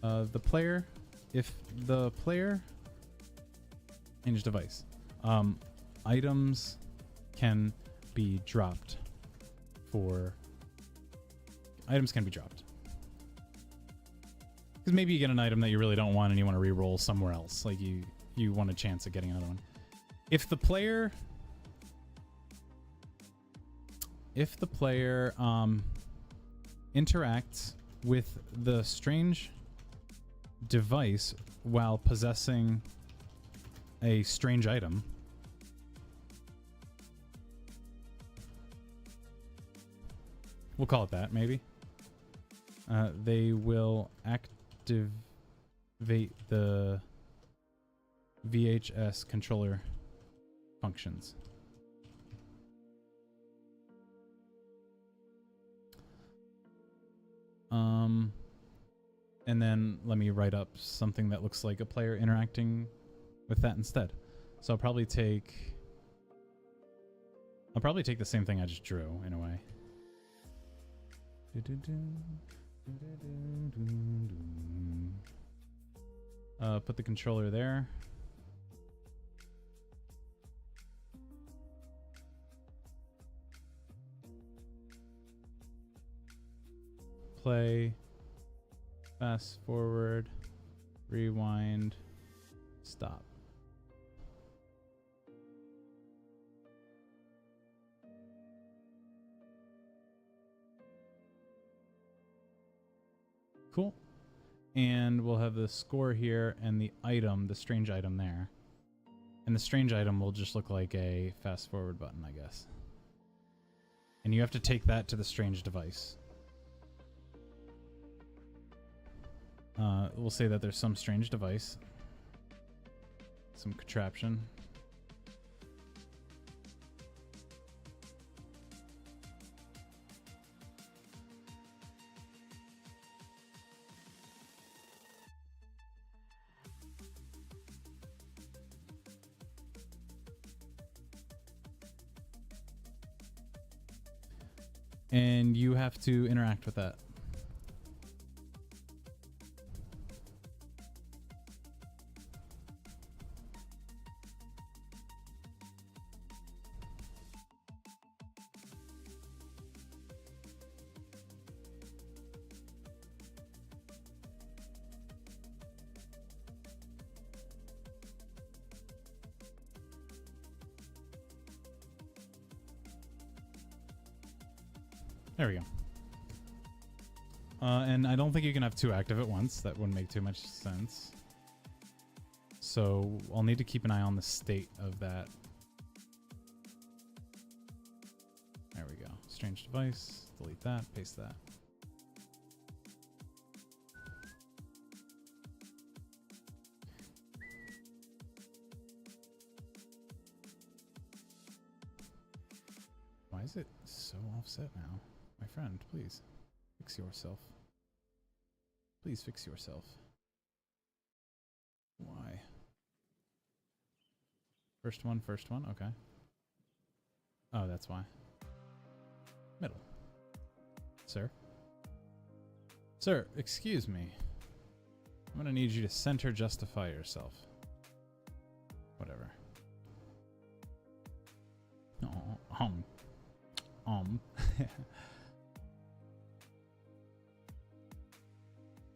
The player, if the player change device, items can be dropped items can be dropped. Because maybe you get an item that you really don't want and you want to re-roll somewhere else. Like you want a chance at getting another one. If the player interacts with the strange device while possessing a strange item, we'll call it that, maybe. They will activate the VHS controller functions. And then let me write up something that looks like a player interacting with that instead. So I'll probably take the same thing I just drew in a way. Put the controller there. Play, fast forward, rewind, stop. Cool. And we'll have the score here and the item, the strange item there. And the strange item will just look like a fast forward button, I guess. And you have to take that to the strange device. We'll say that there's some strange device, some contraption. And you have to interact with that. There we go. And I don't think you can have two active at once. That wouldn't make too much sense. So I'll need to keep an eye on the state of that. There we go. Strange device. Delete that. Paste that. Why is it so offset now? My friend, please fix yourself. Please fix yourself. Why? First one, okay. Oh, that's why. Middle. Sir? Sir, excuse me. I'm gonna need you to center justify yourself. Whatever.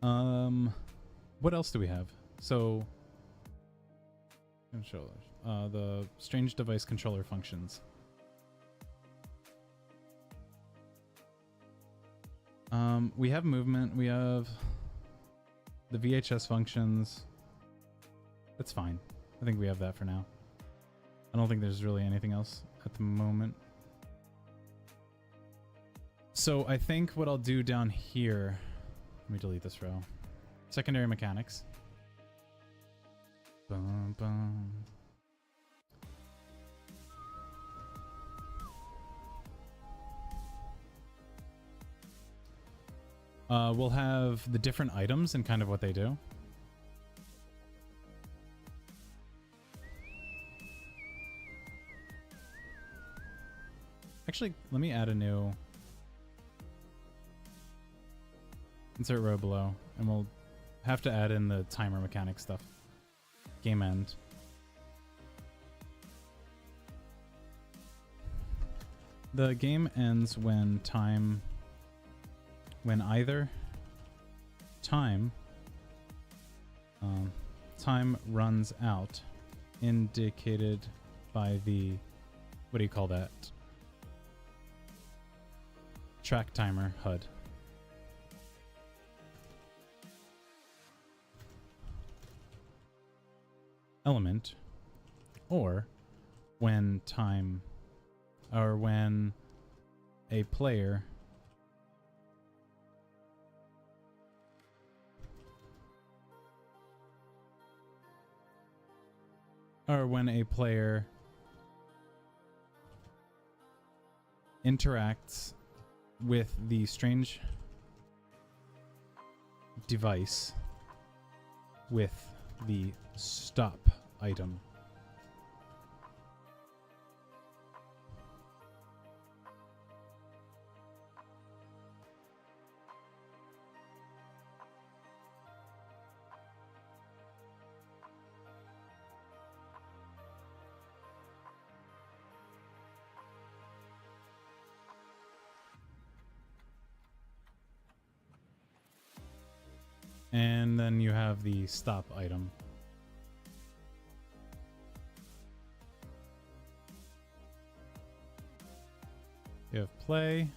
Oh, what else do we have? So, controllers. The strange device controller functions. We have movement. We have the VHS functions. That's fine. I think we have that for now. I don't think there's really anything else at the moment. So I think what I'll do down here, let me delete this row. Secondary mechanics. Bum, bum. We'll have the different items and kind of what they do. Actually, let me add a new Insert row below, and we'll have to add in the timer mechanic stuff. Game end. The game ends when either time runs out, indicated by the, what do you call that? Track timer HUD. Element, or when a player interacts with the strange device with the stop item. And then you have the stop item. You have play,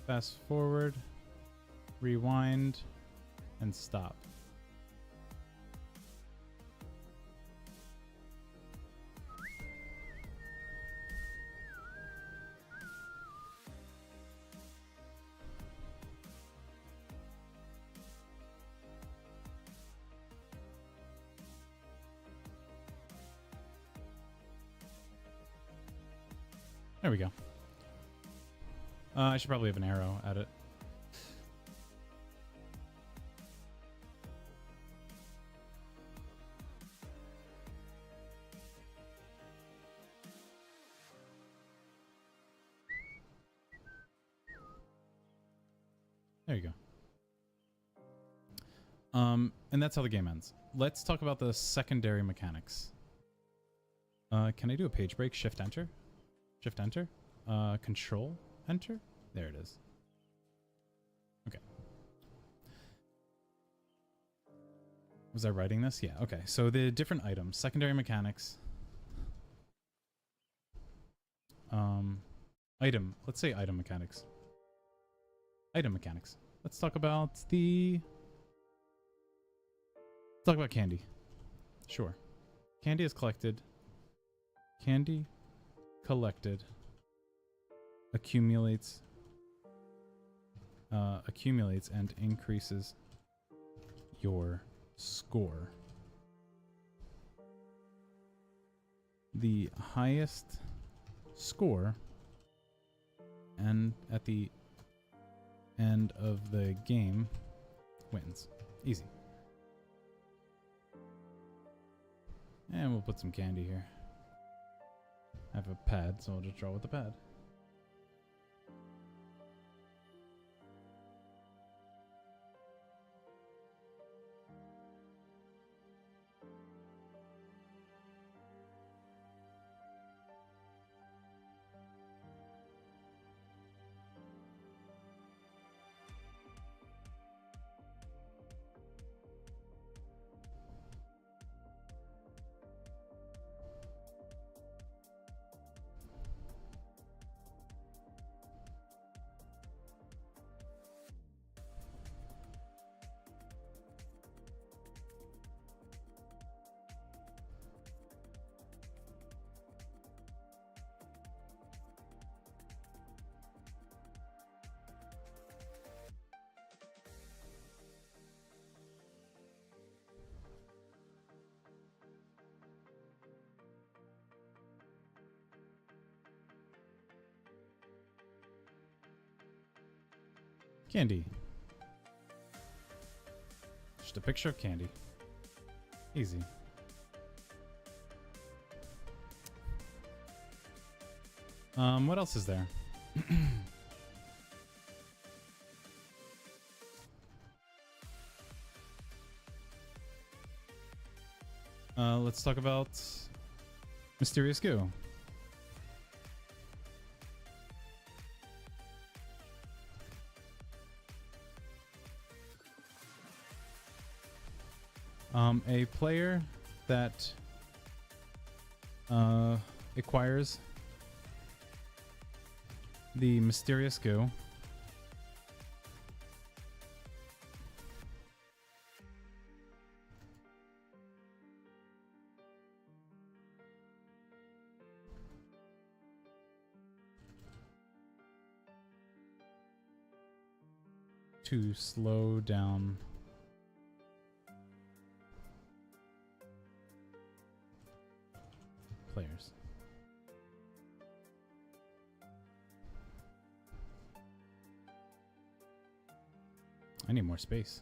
fast forward, rewind, and stop. There we go. I should probably have an arrow at it. There you go. And that's how the game ends. Let's talk about the secondary mechanics. Can I do a page break? Shift enter? Shift enter? Control enter? There it is. Okay. Was I writing this? Yeah, okay. So the different items, secondary mechanics. Item. Let's say item mechanics. Item mechanics. Let's talk about candy. Sure. Candy is collected. Candy collected accumulates and increases your score. The highest score and at the end of the game wins. Easy. And we'll put some candy here. I have a pad, so I'll just draw with the pad. Candy. Just a picture of candy. Easy. What else is there? Let's talk about Mysterious Goo. A player that acquires the Mysterious Goo to slow down players. I need more space.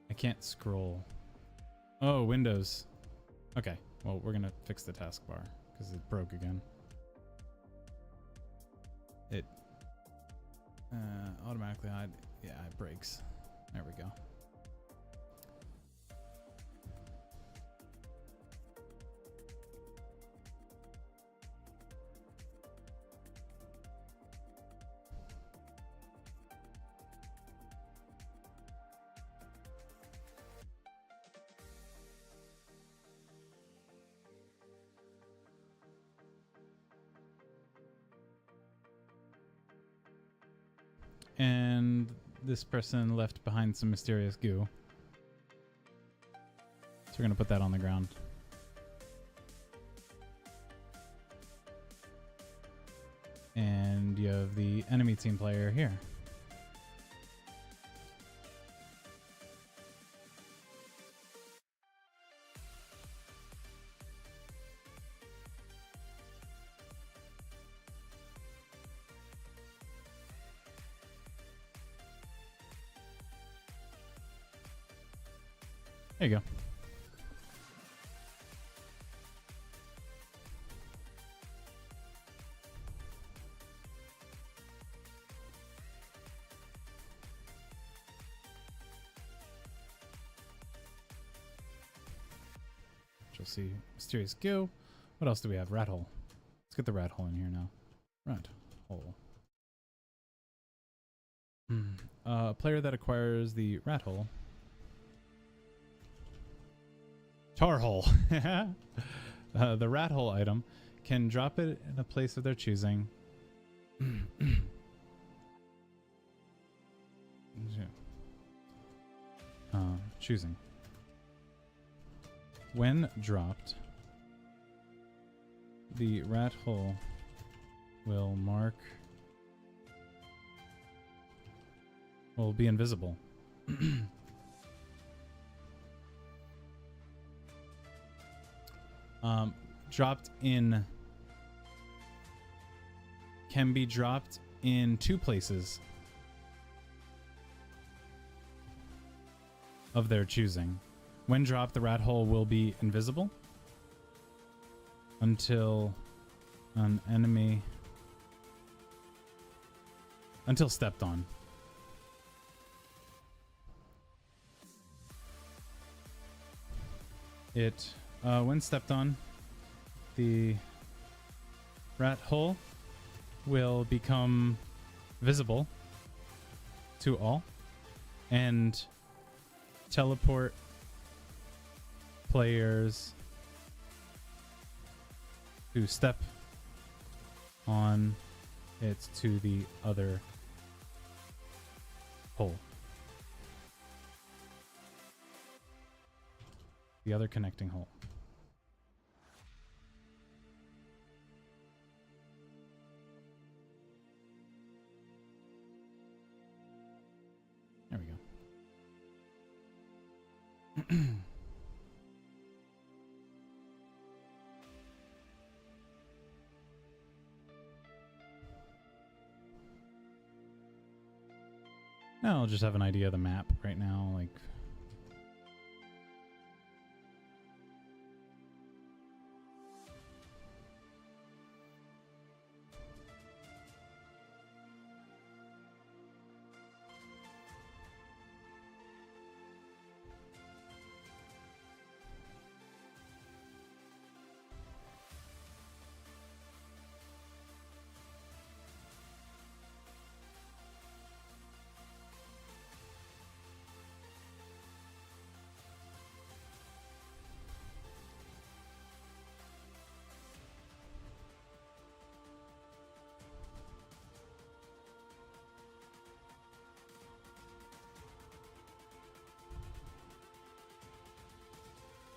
I can't scroll. Oh, Windows. Okay, well, we're gonna fix the taskbar because it broke again. It automatically hide. Yeah, it breaks. There we go. And this person left behind some mysterious goo. So we're going to put that on the ground. And you have the enemy team player here. There you go. You'll see mysterious goo. What else do we have? Rat hole. Let's get the rat hole in here now. Rat hole. A player that acquires the rat hole. Tar hole. The rat hole item can drop it in a place of their choosing. Choosing. When dropped, the rat hole will be invisible. Can be dropped in 2 places of their choosing. When dropped, the rat hole will be invisible until stepped on. When stepped on, the rat hole will become visible to all and teleport players who step on it to the other hole. The other connecting hole. There we go. Now I'll just have an idea of the map right now, like.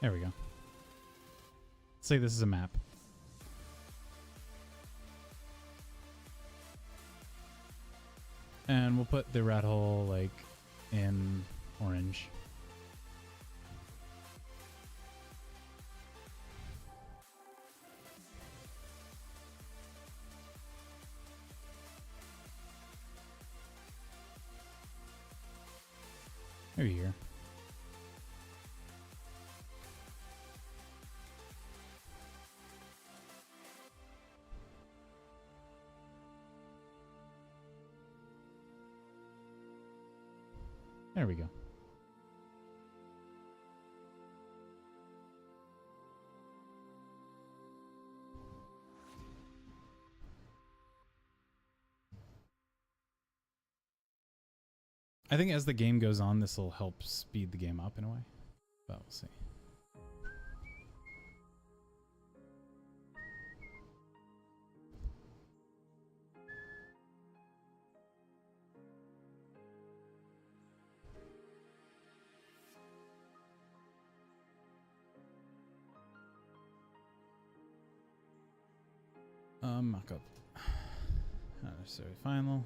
There we go. Let's say this is a map. And we'll put the rat hole like in orange. Maybe here. There we go. I think as the game goes on, this will help speed the game up in a way, but we'll see. Mock-up. Not necessarily final.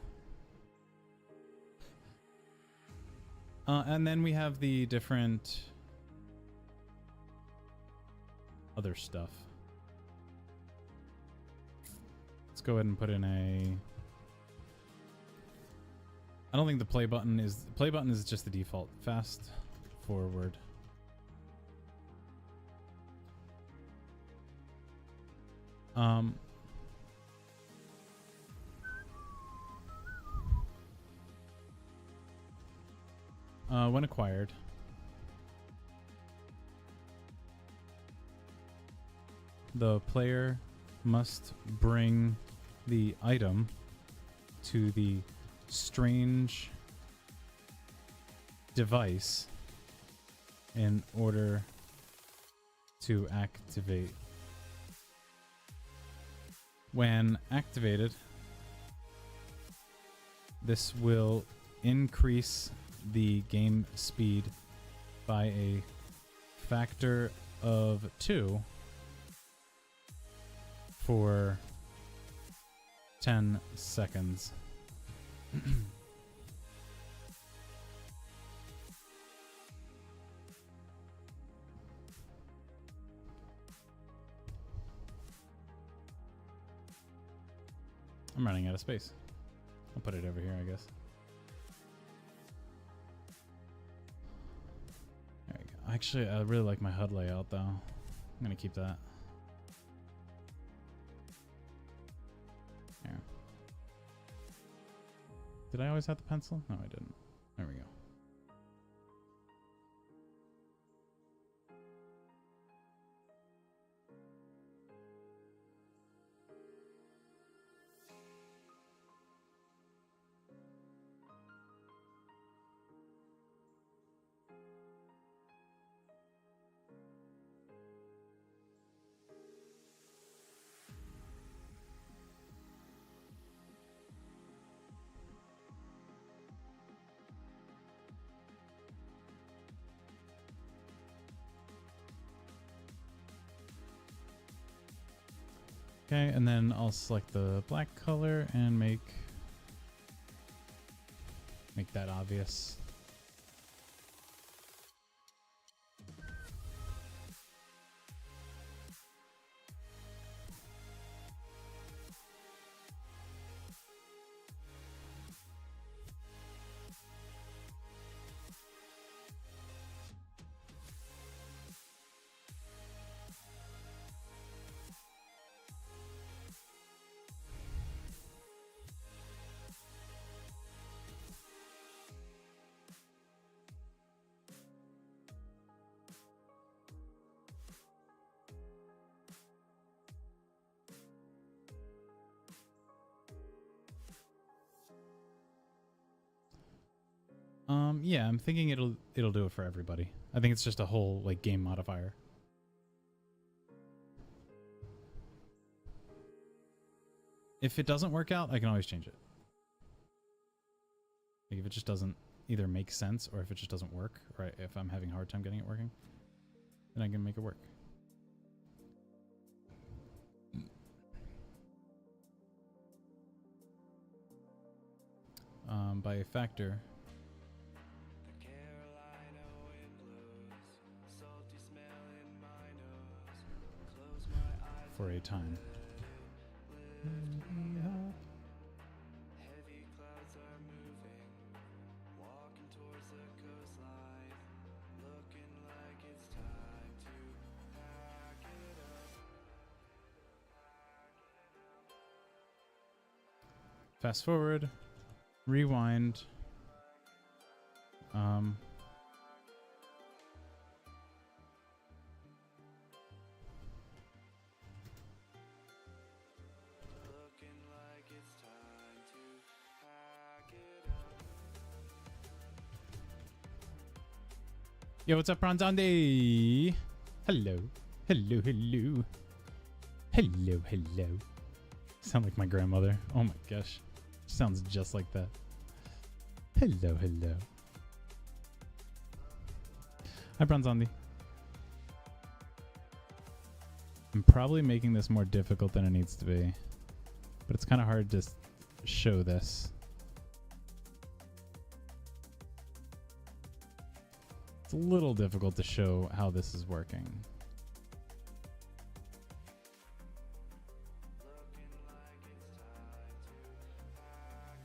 And then we have the different other stuff. Let's go ahead and put in a... I don't think the play button is... The play button is just the default. Fast forward. When acquired, the player must bring the item to the strange device in order to activate. When activated, this will increase the game speed by a factor of 2 for 10 seconds. I'm running out of space. I'll put it over here, I guess. There we go. Actually, I really like my HUD layout, though. I'm going to keep that. There. Did I always have the pencil? No, I didn't. There we go. Okay, and then I'll select the black color and make that obvious. Yeah, I'm thinking it'll do it for everybody. I think it's just a whole like game modifier. If it doesn't work out, I can always change it. Like if it just doesn't either make sense or if it just doesn't work, or if I'm having a hard time getting it working. then I can make it work. By a factor. For a time. Fast forward, rewind. Yo, what's up, Bronzande? Hello. Hello, hello. Hello, hello. Sound like my grandmother. Oh my gosh. Sounds just like that. Hello, hello. Hi, Bronzandi. I'm probably making this more difficult than it needs to be. But it's kind of hard to show this. It's a little difficult to show how this is working.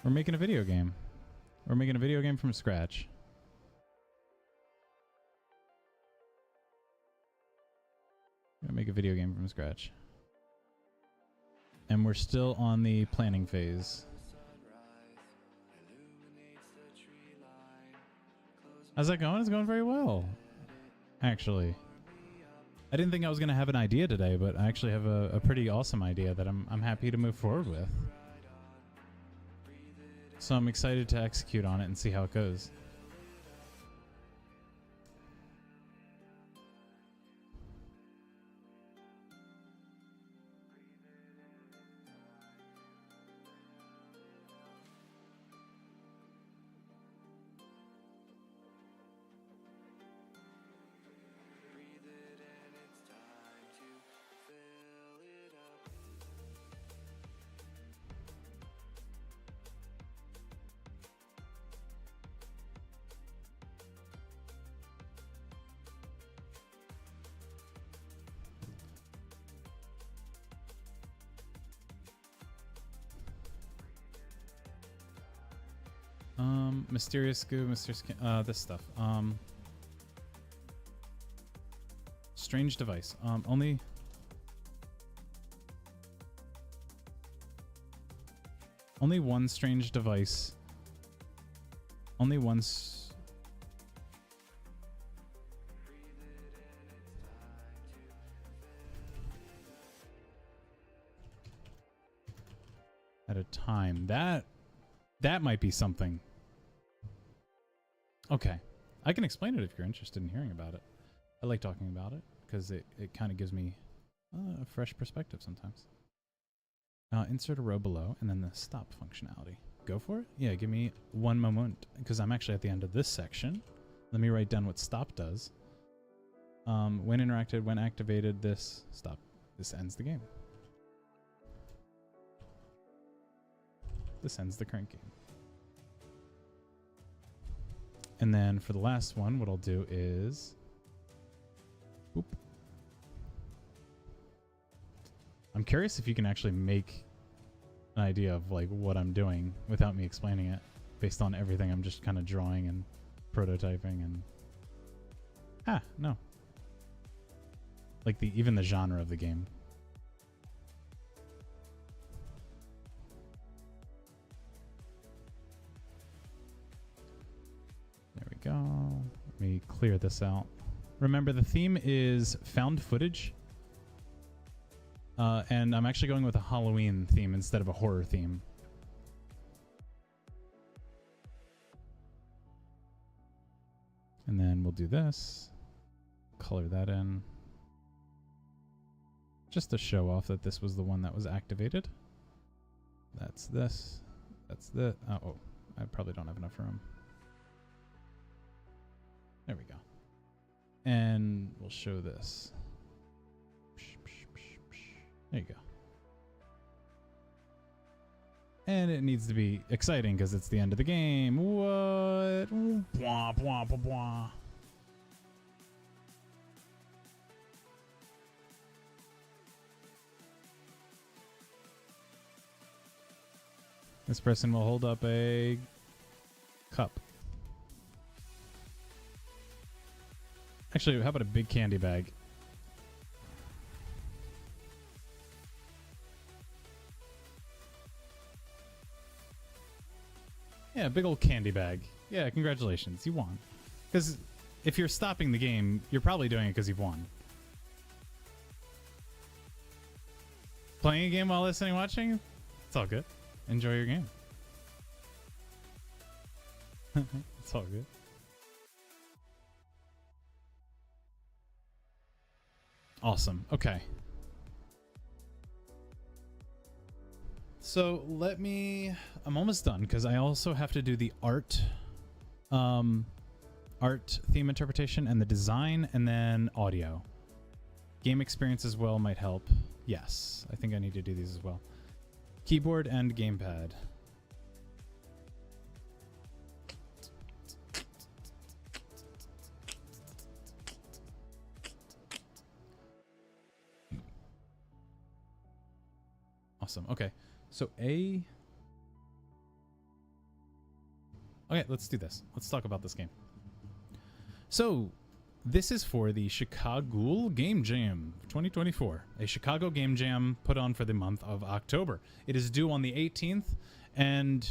We're making a video game. We're making a video game from scratch. We're gonna make a video game from scratch. And we're still on the planning phase. How's that going? It's going very well, actually. I didn't think I was going to have an idea today, but I actually have a pretty awesome idea that I'm happy to move forward with. So I'm excited to execute on it and see how it goes. Mysterious goo, mysterious this stuff. Strange device. Only one strange device. Only one at a time. That might be something. Okay. I can explain it if you're interested in hearing about it. I like talking about it because it kind of gives me a fresh perspective sometimes. Insert a row below and then the stop functionality. Go for it? Yeah, give me one moment because I'm actually at the end of this section. Let me write down what stop does. When interacted, when activated, this stop. This ends the game. This ends the current game. And then for the last one, what I'll do is... Whoop. I'm curious if you can actually make an idea of like what I'm doing without me explaining it, based on everything I'm just kind of drawing and prototyping and... no. Like even the genre of the game. Go. Let me clear this out. Remember, the theme is found footage. And I'm actually going with a Halloween theme instead of a horror theme. And then we'll do this. Color that in. Just to show off that this was the one that was activated. That's this. That's the... Oh, I probably don't have enough room. There we go. And we'll we'll show this. There you go. And it needs to be exciting because it's the end of the game. What? Bwah, bwah, bwah, bwah. This person will hold up a cup. Actually, how about a big candy bag? Yeah, big old candy bag. Yeah, congratulations. You won. Because if you're stopping the game, you're probably doing it because you've won. Playing a game while listening, watching? It's all good. Enjoy your game. It's all good. Awesome. Okay. So I'm almost done because I also have to do the art theme interpretation and the design and then audio. Game experience as well might help. Yes, I think I need to do these as well. Keyboard and gamepad. Awesome. Okay. So okay, let's do this. Let's talk about this game. So this is for the Chicago Game Jam 2024, a Chicago Game Jam put on for the month of October. It is due on the 18th, and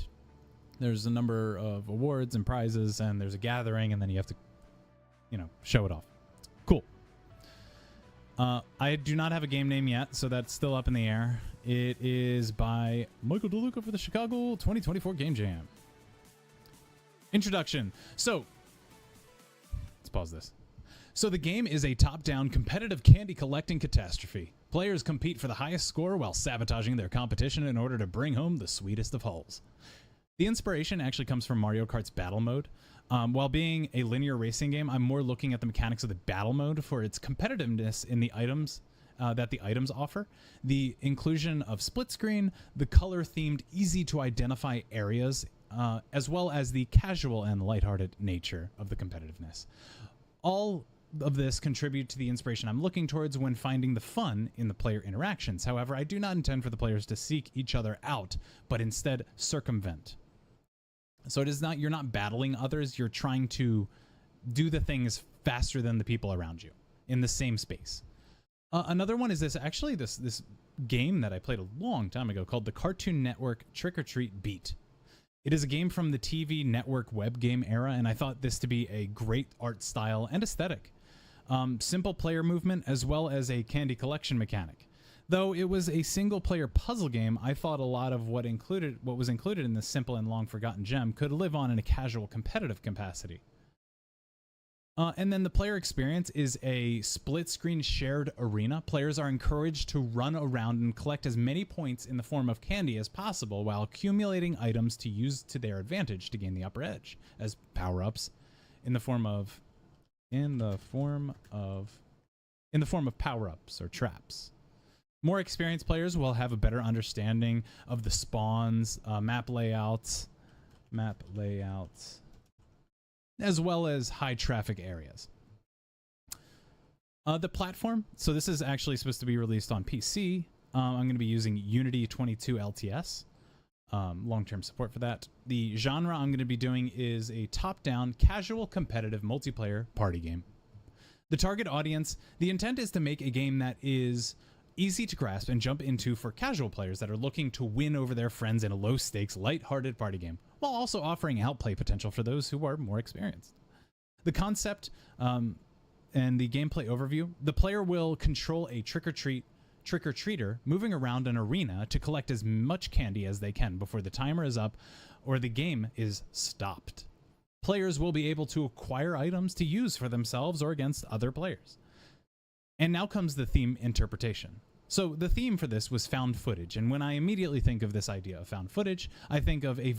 there's a number of awards and prizes, and there's a gathering, and then you have to, show it off. Cool. I do not have a game name yet, so that's still up in the air. It is by Michael DeLuca for the Chicago 2024 Game Jam. Introduction. So, let's pause this. So the game is a top-down competitive candy collecting catastrophe. Players compete for the highest score while sabotaging their competition in order to bring home the sweetest of hauls. The inspiration actually comes from Mario Kart's battle mode. While being a linear racing game, I'm more looking at the mechanics of the battle mode for its competitiveness in the items that the items offer, the inclusion of split screen, the color-themed, easy-to-identify areas, as well as the casual and lighthearted nature of the competitiveness. All of this contribute to the inspiration I'm looking towards when finding the fun in the player interactions. However, I do not intend for the players to seek each other out, but instead circumvent. So it is not, you're not battling others, you're trying to do the things faster than the people around you in the same space. Another one is this game that I played a long time ago called the Cartoon Network Trick or Treat Beat. It is a game from the TV network web game era, and I thought this to be a great art style and aesthetic. Simple player movement as well as a candy collection mechanic. Though it was a single-player puzzle game, I thought a lot of what was included in this simple and long-forgotten gem could live on in a casual competitive capacity. And then the player experience is a split-screen shared arena. Players are encouraged to run around and collect as many points in the form of candy as possible while accumulating items to use to their advantage to gain the upper edge as power-ups in the form of power-ups or traps. More experienced players will have a better understanding of the spawns, map layouts, as well as high traffic areas. The platform, so this is actually supposed to be released on PC. I'm going to be using Unity 22 LTS, long-term support for that. The genre I'm going to be doing is a top-down, casual, competitive multiplayer party game. The target audience, the intent is to make a game that is easy to grasp and jump into for casual players that are looking to win over their friends in a low-stakes, light-hearted party game, while also offering outplay potential for those who are more experienced. The concept and the gameplay overview, the player will control a trick-or-treater moving around an arena to collect as much candy as they can before the timer is up or the game is stopped. Players will be able to acquire items to use for themselves or against other players. And now comes the theme interpretation. So the theme for this was found footage, and when I immediately think of this idea of found footage, I think of a